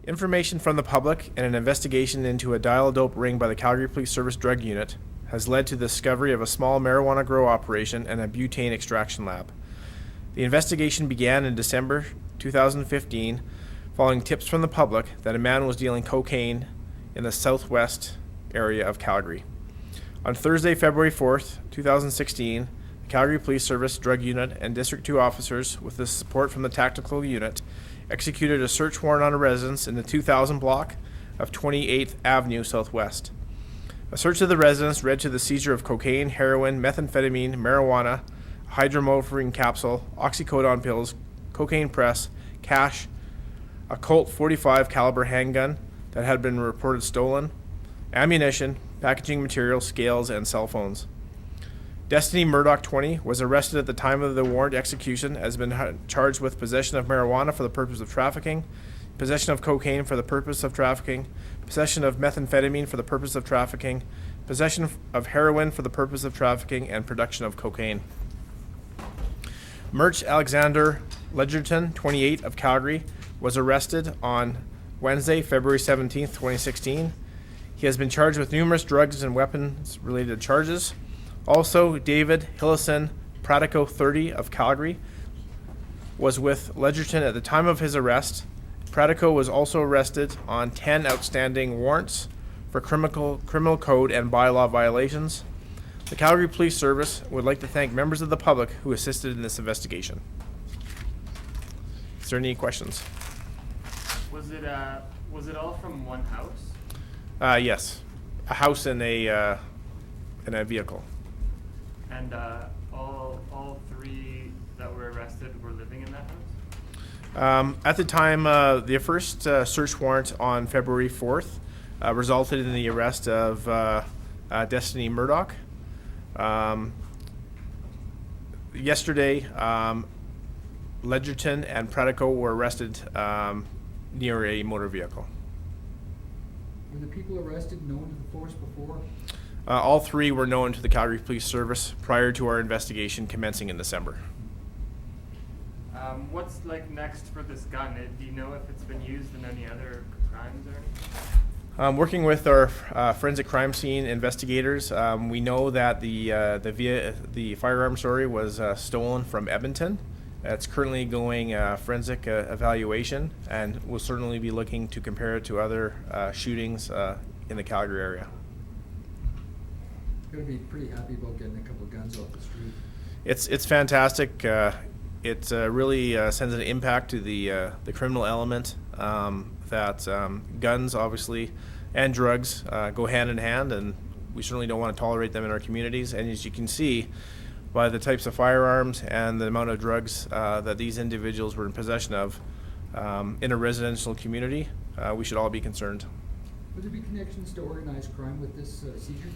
Information from the public and an investigation into a dial-a-dope ring by the Calgary Police Service Drug Unit has led to the discovery of a small marijuana grow operation and a butane extraction lab. The investigation began in December 2015 following tips from the public that a man was dealing cocaine in the southwest area of Calgary. On Thursday, February 4th, 2016, the Calgary Police Service Drug Unit and District 2 officers, with the support from the Tactical Unit, executed a search warrant on a residence in the 2000 block of 28th Avenue Southwest. A search of the residence led to the seizure of cocaine, heroin, methamphetamine, marijuana, a hydromorphine capsule, oxycodone pills, cocaine press, cash, a Colt .45 caliber handgun that had been reported stolen, ammunition, packaging material, scales, and cell phones. Destiny Murdoch, 20, was arrested at the time of the warrant execution, has been charged with possession of marijuana for the purpose of trafficking, possession of cocaine for the purpose of trafficking, possession of methamphetamine for the purpose of trafficking, possession of heroin for the purpose of trafficking, and production of cocaine. Murch Alexander Ledgerton, 28, of Calgary, was arrested on Wednesday, February 17, 2016. He has been charged with numerous drugs and weapons-related charges. Also, David Hillison Pratico, 30, of Calgary, was with Ledgerton at the time of his arrest. Pratico was also arrested on 10 outstanding warrants for criminal code and bylaw violations. The Calgary Police Service would like to thank members of the public who assisted in this investigation. Is there any questions? Was it all from one house? Yes, a house and a vehicle. And all three that were arrested were living in that house? At the time, the first search warrant on February 4th resulted in the arrest of Destiny Murdoch. Yesterday, Ledgerton and Pratico were arrested near a motor vehicle. Were the people arrested known to the force before? All three were known to the Calgary Police Service prior to our investigation commencing in December. What's next for this gun? Do you know if it's been used in any other crimes or? Working with our forensic crime scene investigators, we know that the firearm was stolen from Edmonton. It's currently going forensic evaluation, and we'll certainly be looking to compare it to other shootings in the Calgary area. Going to be pretty happy about getting a couple of guns off the street. It's fantastic. It really sends an impact to the criminal element. That guns, obviously, and drugs go hand in hand, and we certainly don't want to tolerate them in our communities. And as you can see, by the types of firearms and the amount of drugs that these individuals were in possession of in a residential community, we should all be concerned. Would there be connections to organized crime with this seizure?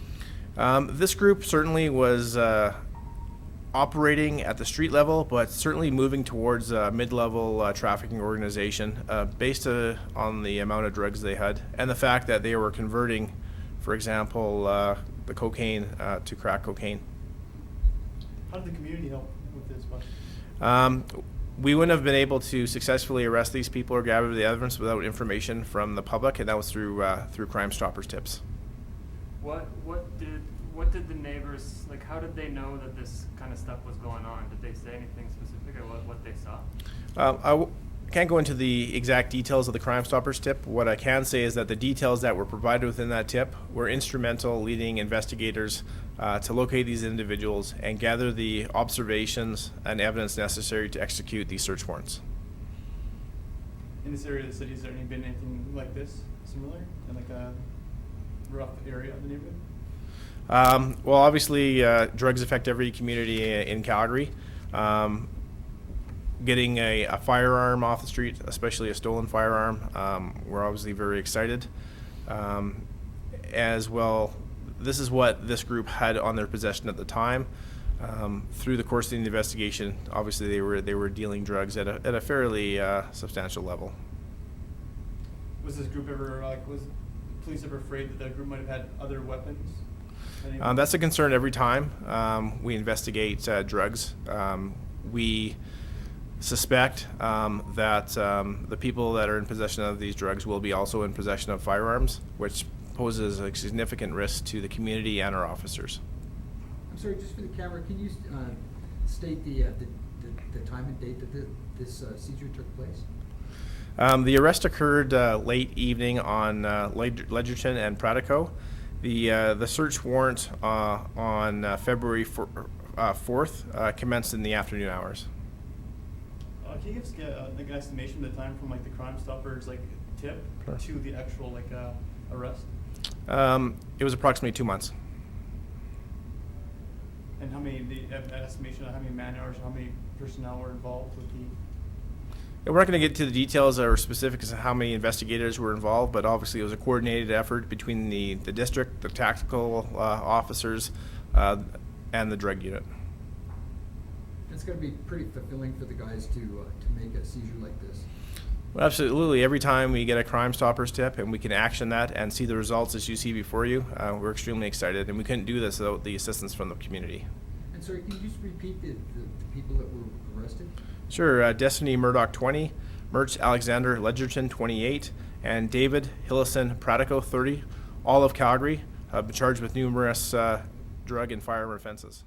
This group certainly was operating at the street level, but certainly moving towards a mid-level trafficking organization based on the amount of drugs they had and the fact that they were converting, for example, the cocaine to crack cocaine. How did the community help with this, Buck? We wouldn't have been able to successfully arrest these people or gather the evidence without information from the public, and that was through Crime Stoppers tips. What did the neighbors, how did they know that this kind of stuff was going on? Did they say anything specific or what they saw? I can't go into the exact details of the Crime Stoppers tip. What I can say is that the details that were provided within that tip were instrumental, leading investigators to locate these individuals and gather the observations and evidence necessary to execute these search warrants. In this area of the city, has there been anything like this, similar, in a rough area of the neighborhood? Well, obviously, drugs affect every community in Calgary. Getting a firearm off the street, especially a stolen firearm, we're obviously very excited. As well, this is what this group had on their possession at the time. Through the course of the investigation, obviously they were dealing drugs at a fairly substantial level. Was this group ever was police ever afraid that group might have had other weapons? That's a concern every time we investigate drugs. We suspect that the people that are in possession of these drugs will be also in possession of firearms, which poses a significant risk to the community and our officers. I'm sorry, just for the camera, can you state the time and date that this seizure took place? The arrest occurred late evening on Ledgerton and Pratico. The search warrant on February 4th commenced in the afternoon hours. Can you give us like an estimation of the time from like the Crime Stoppers like tip Sure. to the actual like arrest? It was approximately 2 months. And how many, an estimation of how many man hours, how many personnel were involved with the? We're not going to get to the details or specifics of how many investigators were involved, but obviously it was a coordinated effort between the district, the tactical officers, and the drug unit. It's got to be pretty fulfilling for the guys to make a seizure like this. Well, absolutely. Every time we get a Crime Stoppers tip and we can action that and see the results as you see before you, we're extremely excited, and we couldn't do this without the assistance from the community. And sorry, can you just repeat the people that were arrested? Sure. Destiny Murdoch, 20, Mertz Alexander Ledgerton, 28, and David Hillison Pratico, 30, all of Calgary, charged with numerous drug and firearm offenses.